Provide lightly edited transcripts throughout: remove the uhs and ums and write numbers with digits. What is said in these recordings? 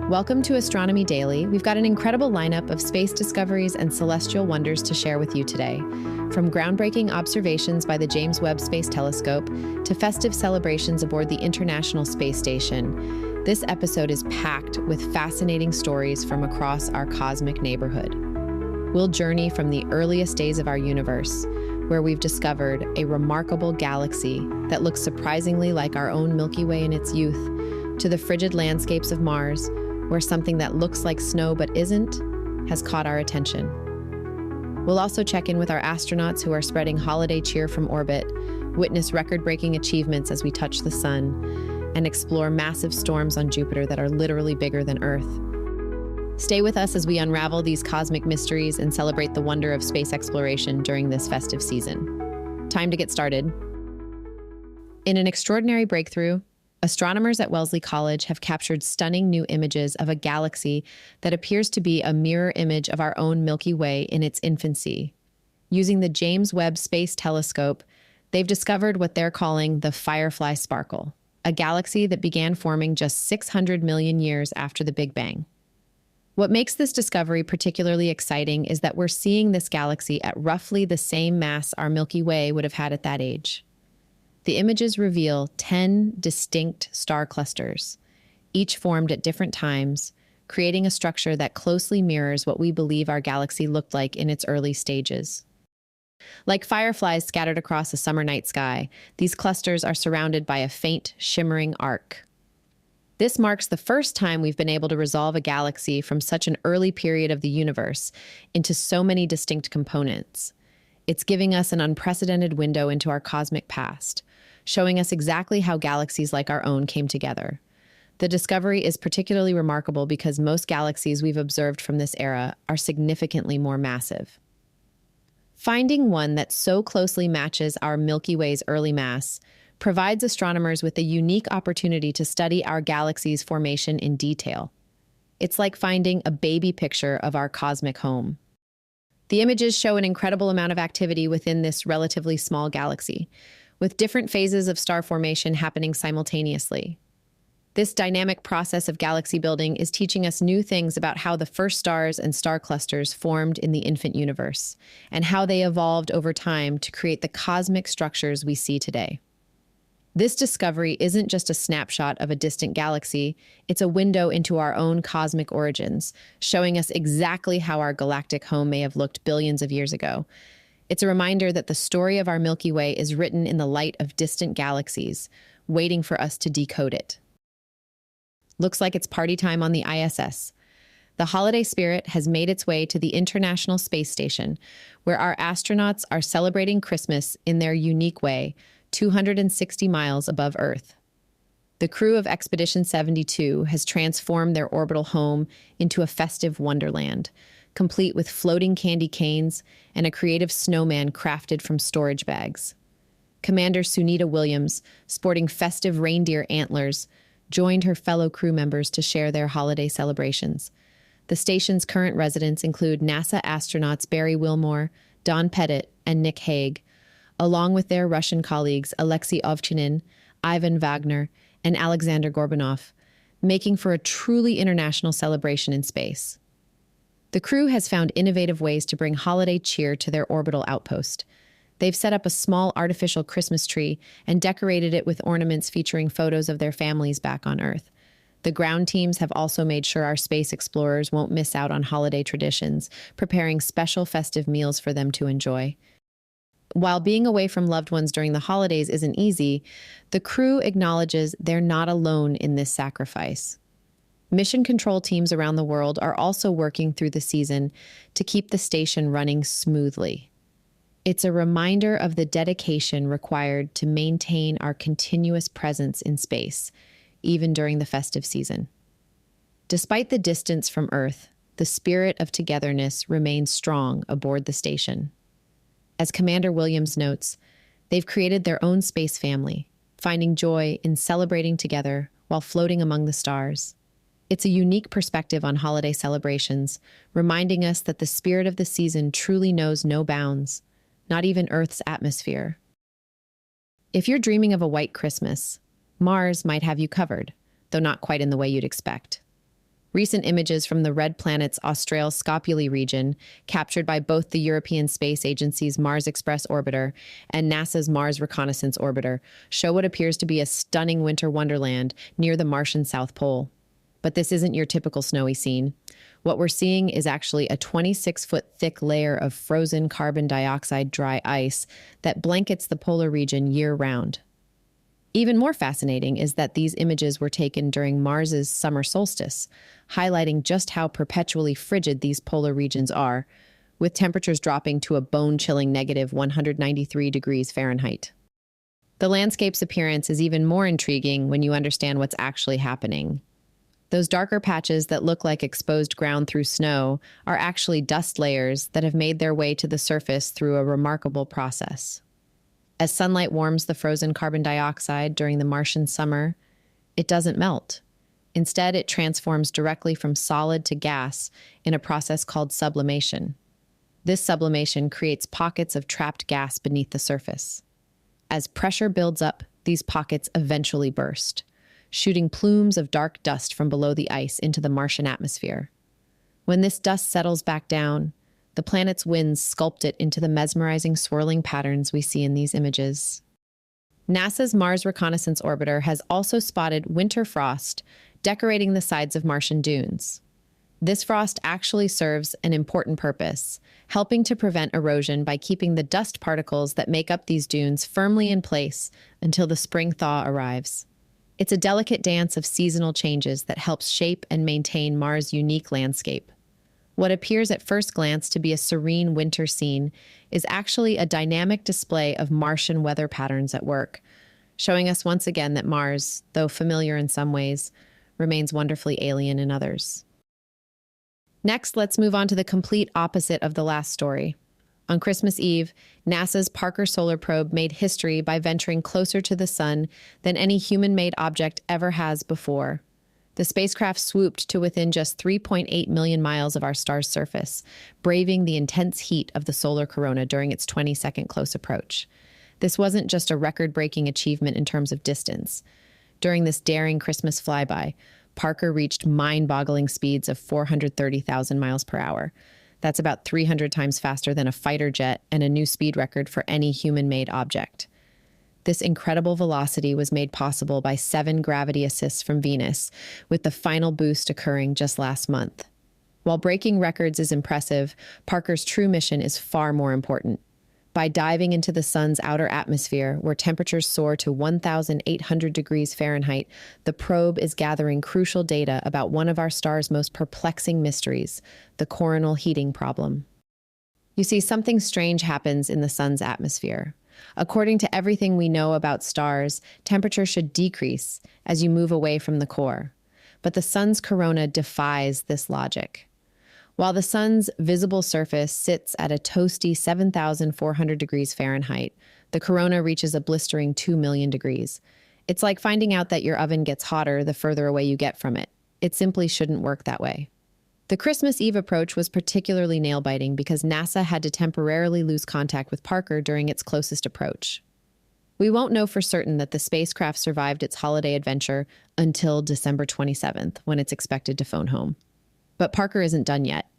Welcome to Astronomy Daily. We've got an incredible lineup of space discoveries and celestial wonders to share with you today. From groundbreaking observations by the James Webb Space Telescope to festive celebrations aboard the International Space Station, this episode is packed with fascinating stories from across our cosmic neighborhood. We'll journey from the earliest days of our universe, where we've discovered a remarkable galaxy that looks surprisingly like our own Milky Way in its youth, to the frigid landscapes of Mars, where something that looks like snow but isn't has caught our attention. We'll also check in with our astronauts who are spreading holiday cheer from orbit, witness record-breaking achievements as we touch the sun, and explore massive storms on Jupiter that are literally bigger than Earth. Stay with us as we unravel these cosmic mysteries and celebrate the wonder of space exploration during this festive season. Time to get started. In an extraordinary breakthrough, astronomers at Wellesley College have captured stunning new images of a galaxy that appears to be a mirror image of our own Milky Way in its infancy. Using the James Webb Space Telescope, they've discovered what they're calling the firefly sparkle, a galaxy that began forming just 600 million years after the Big Bang. What makes this discovery particularly exciting is that we're seeing this galaxy at roughly the same mass our Milky Way would have had at that age. The images reveal 10 distinct star clusters, each formed at different times, creating a structure that closely mirrors what we believe our galaxy looked like in its early stages. Like fireflies scattered across a summer night sky, these clusters are surrounded by a faint, shimmering arc. This marks the first time we've been able to resolve a galaxy from such an early period of the universe into so many distinct components. It's giving us an unprecedented window into our cosmic past, showing us exactly how galaxies like our own came together. The discovery is particularly remarkable because most galaxies we've observed from this era are significantly more massive. Finding one that so closely matches our Milky Way's early mass provides astronomers with a unique opportunity to study our galaxy's formation in detail. It's like finding a baby picture of our cosmic home. The images show an incredible amount of activity within this relatively small galaxy, with different phases of star formation happening simultaneously. This dynamic process of galaxy building is teaching us new things about how the first stars and star clusters formed in the infant universe, and how they evolved over time to create the cosmic structures we see today. This discovery isn't just a snapshot of a distant galaxy, it's a window into our own cosmic origins, showing us exactly how our galactic home may have looked billions of years ago. It's a reminder that the story of our Milky Way is written in the light of distant galaxies, waiting for us to decode it. Looks like it's party time on the ISS. The holiday spirit has made its way to the International Space Station, where our astronauts are celebrating Christmas in their unique way, 260 miles above Earth. The crew of Expedition 72 has transformed their orbital home into a festive wonderland, complete with floating candy canes and a creative snowman crafted from storage bags. Commander Sunita Williams, sporting festive reindeer antlers, joined her fellow crew members to share their holiday celebrations. The station's current residents include NASA astronauts Barry Wilmore, Don Pettit, and Nick Hague, along with their Russian colleagues Alexei Ovchinin, Ivan Wagner, and Alexander Gorbanov, making for a truly international celebration in space. The crew has found innovative ways to bring holiday cheer to their orbital outpost. They've set up a small artificial Christmas tree and decorated it with ornaments featuring photos of their families back on Earth. The ground teams have also made sure our space explorers won't miss out on holiday traditions, preparing special festive meals for them to enjoy. While being away from loved ones during the holidays isn't easy, the crew acknowledges they're not alone in this sacrifice. Mission control teams around the world are also working through the season to keep the station running smoothly. It's a reminder of the dedication required to maintain our continuous presence in space, even during the festive season. Despite the distance from Earth, the spirit of togetherness remains strong aboard the station. As Commander Williams notes, they've created their own space family, finding joy in celebrating together while floating among the stars. It's a unique perspective on holiday celebrations, reminding us that the spirit of the season truly knows no bounds, not even Earth's atmosphere. If you're dreaming of a white Christmas, Mars might have you covered, though not quite in the way you'd expect. Recent images from the red planet's austral Scopuli region, captured by both the European Space Agency's Mars Express orbiter and NASA's Mars Reconnaissance orbiter, show what appears to be a stunning winter wonderland near the Martian South Pole. But this isn't your typical snowy scene. What we're seeing is actually a 26-foot thick layer of frozen carbon dioxide dry ice that blankets the polar region year-round. Even more fascinating is that these images were taken during Mars's summer solstice, highlighting just how perpetually frigid these polar regions are, with temperatures dropping to a bone-chilling negative 193 degrees Fahrenheit. The landscape's appearance is even more intriguing when you understand what's actually happening. Those darker patches that look like exposed ground through snow are actually dust layers that have made their way to the surface through a remarkable process. As sunlight warms the frozen carbon dioxide during the Martian summer, it doesn't melt. Instead, it transforms directly from solid to gas in a process called sublimation. This sublimation creates pockets of trapped gas beneath the surface. As pressure builds up, these pockets eventually burst, shooting plumes of dark dust from below the ice into the Martian atmosphere. When this dust settles back down, the planet's winds sculpt it into the mesmerizing swirling patterns we see in these images. NASA's Mars Reconnaissance Orbiter has also spotted winter frost decorating the sides of Martian dunes. This frost actually serves an important purpose, helping to prevent erosion by keeping the dust particles that make up these dunes firmly in place until the spring thaw arrives. It's a delicate dance of seasonal changes that helps shape and maintain Mars' unique landscape. What appears at first glance to be a serene winter scene is actually a dynamic display of Martian weather patterns at work, showing us once again that Mars, though familiar in some ways, remains wonderfully alien in others. Next, let's move on to the complete opposite of the last story. On Christmas Eve, NASA's Parker Solar Probe made history by venturing closer to the sun than any human-made object ever has before. The spacecraft swooped to within just 3.8 million miles of our star's surface, braving the intense heat of the solar corona during its 20-second close approach. This wasn't just a record-breaking achievement in terms of distance. During this daring Christmas flyby, Parker reached mind-boggling speeds of 430,000 miles per hour. That's about 300 times faster than a fighter jet and a new speed record for any human-made object. This incredible velocity was made possible by 7 gravity assists from Venus, with the final boost occurring just last month. While breaking records is impressive, Parker's true mission is far more important. By diving into the sun's outer atmosphere, where temperatures soar to 1,800 degrees Fahrenheit, the probe is gathering crucial data about one of our star's most perplexing mysteries, the coronal heating problem. You see, something strange happens in the sun's atmosphere. According to everything we know about stars, temperature should decrease as you move away from the core. But the sun's corona defies this logic. While the sun's visible surface sits at a toasty 7,400 degrees Fahrenheit, the corona reaches a blistering 2 million degrees. It's like finding out that your oven gets hotter the further away you get from it. It simply shouldn't work that way. The Christmas Eve approach was particularly nail-biting because NASA had to temporarily lose contact with Parker during its closest approach. We won't know for certain that the spacecraft survived its holiday adventure until December 27th, when it's expected to phone home. But Parker isn't done yet.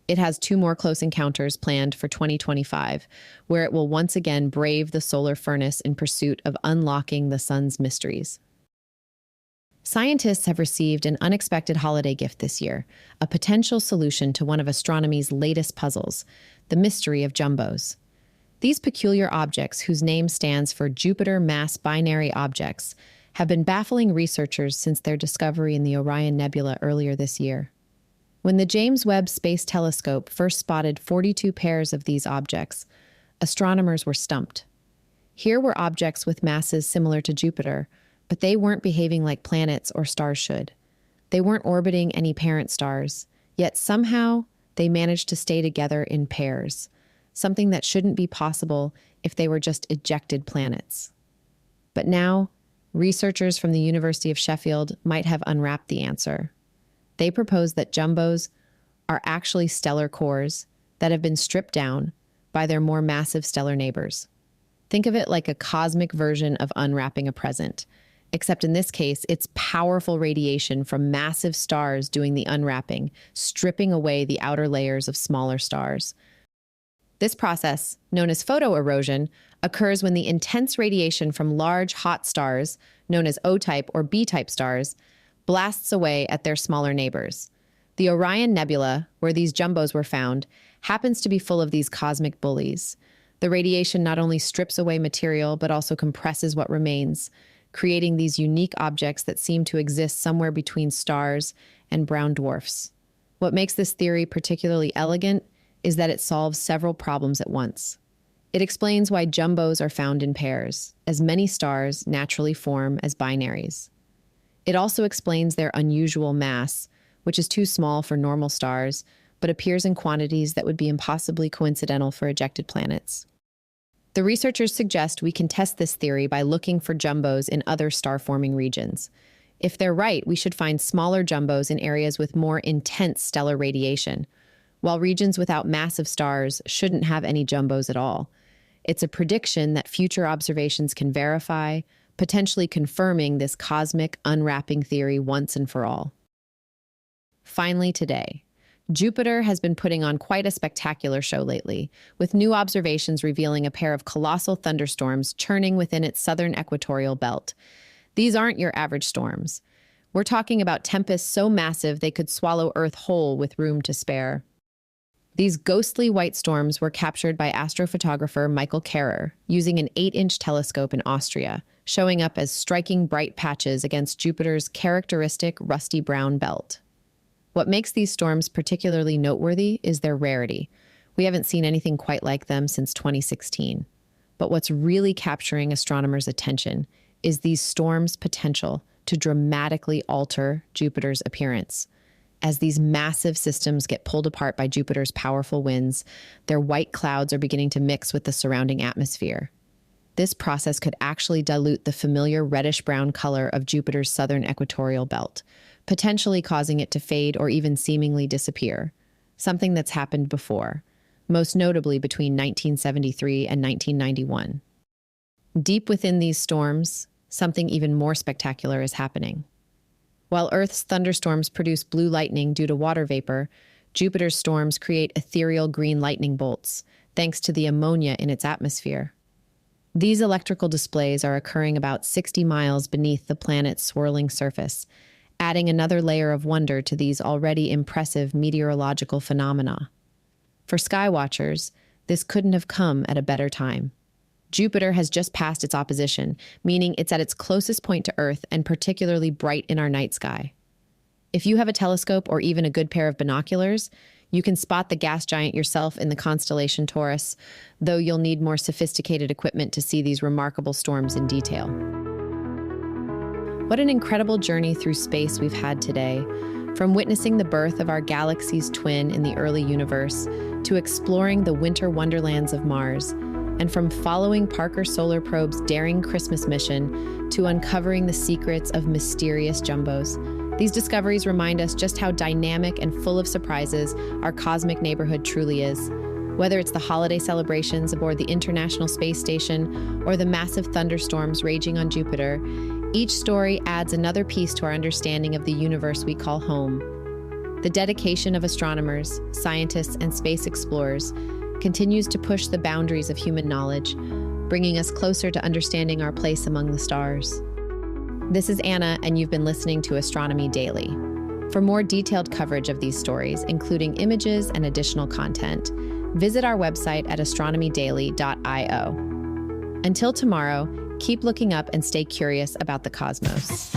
It has 2 more close encounters planned for 2025, where it will once again brave the solar furnace in pursuit of unlocking the sun's mysteries. Scientists have received an unexpected holiday gift this year, a potential solution to one of astronomy's latest puzzles, the mystery of jumbos. These peculiar objects, whose name stands for Jupiter Mass Binary Objects, have been baffling researchers since their discovery in the Orion Nebula earlier this year. When the James Webb Space Telescope first spotted 42 pairs of these objects, astronomers were stumped. Here were objects with masses similar to Jupiter, but they weren't behaving like planets or stars should. They weren't orbiting any parent stars, yet somehow they managed to stay together in pairs, something that shouldn't be possible if they were just ejected planets. But now, researchers from the University of Sheffield might have unwrapped the answer. They propose that jumbos are actually stellar cores that have been stripped down by their more massive stellar neighbors. Think of it like a cosmic version of unwrapping a present, except in this case, it's powerful radiation from massive stars doing the unwrapping, stripping away the outer layers of smaller stars. This process, known as photoerosion, occurs when the intense radiation from large, hot stars, known as O-type or B-type stars, blasts away at their smaller neighbors. The Orion Nebula, where these jumbos were found, happens to be full of these cosmic bullies. The radiation not only strips away material, but also compresses what remains, creating these unique objects that seem to exist somewhere between stars and brown dwarfs. What makes this theory particularly elegant is that it solves several problems at once. It explains why jumbos are found in pairs, as many stars naturally form as binaries. It also explains their unusual mass, which is too small for normal stars, but appears in quantities that would be impossibly coincidental for ejected planets. The researchers suggest we can test this theory by looking for jumbos in other star-forming regions. If they're right, we should find smaller jumbos in areas with more intense stellar radiation, while regions without massive stars shouldn't have any jumbos at all. It's a prediction that future observations can verify, potentially confirming this cosmic unwrapping theory once and for all. Finally today, Jupiter has been putting on quite a spectacular show lately, with new observations revealing a pair of colossal thunderstorms churning within its southern equatorial belt. These aren't your average storms. We're talking about tempests so massive they could swallow Earth whole with room to spare. These ghostly white storms were captured by astrophotographer Michael Carrer using an 8-inch telescope in Austria, showing up as striking bright patches against Jupiter's characteristic rusty brown belt. What makes these storms particularly noteworthy is their rarity. We haven't seen anything quite like them since 2016. But what's really capturing astronomers' attention is these storms' potential to dramatically alter Jupiter's appearance. As these massive systems get pulled apart by Jupiter's powerful winds, their white clouds are beginning to mix with the surrounding atmosphere. This process could actually dilute the familiar reddish-brown color of Jupiter's southern equatorial belt, potentially causing it to fade or even seemingly disappear, something that's happened before, most notably between 1973 and 1991. Deep within these storms, something even more spectacular is happening. While Earth's thunderstorms produce blue lightning due to water vapor, Jupiter's storms create ethereal green lightning bolts, thanks to the ammonia in its atmosphere. These electrical displays are occurring about 60 miles beneath the planet's swirling surface, adding another layer of wonder to these already impressive meteorological phenomena. For skywatchers, this couldn't have come at a better time. Jupiter has just passed its opposition, meaning it's at its closest point to Earth and particularly bright in our night sky. If you have a telescope or even a good pair of binoculars, you can spot the gas giant yourself in the constellation Taurus, though you'll need more sophisticated equipment to see these remarkable storms in detail. What an incredible journey through space we've had today, from witnessing the birth of our galaxy's twin in the early universe to exploring the winter wonderlands of Mars, and from following Parker Solar Probe's daring Christmas mission to uncovering the secrets of mysterious jumbos. These discoveries remind us just how dynamic and full of surprises our cosmic neighborhood truly is. Whether it's the holiday celebrations aboard the International Space Station or the massive thunderstorms raging on Jupiter, each story adds another piece to our understanding of the universe we call home. The dedication of astronomers, scientists, and space explorers continues to push the boundaries of human knowledge, bringing us closer to understanding our place among the stars. This is Anna, and you've been listening to Astronomy Daily. For more detailed coverage of these stories, including images and additional content, visit our website at astronomydaily.io. Until tomorrow, keep looking up and stay curious about the cosmos.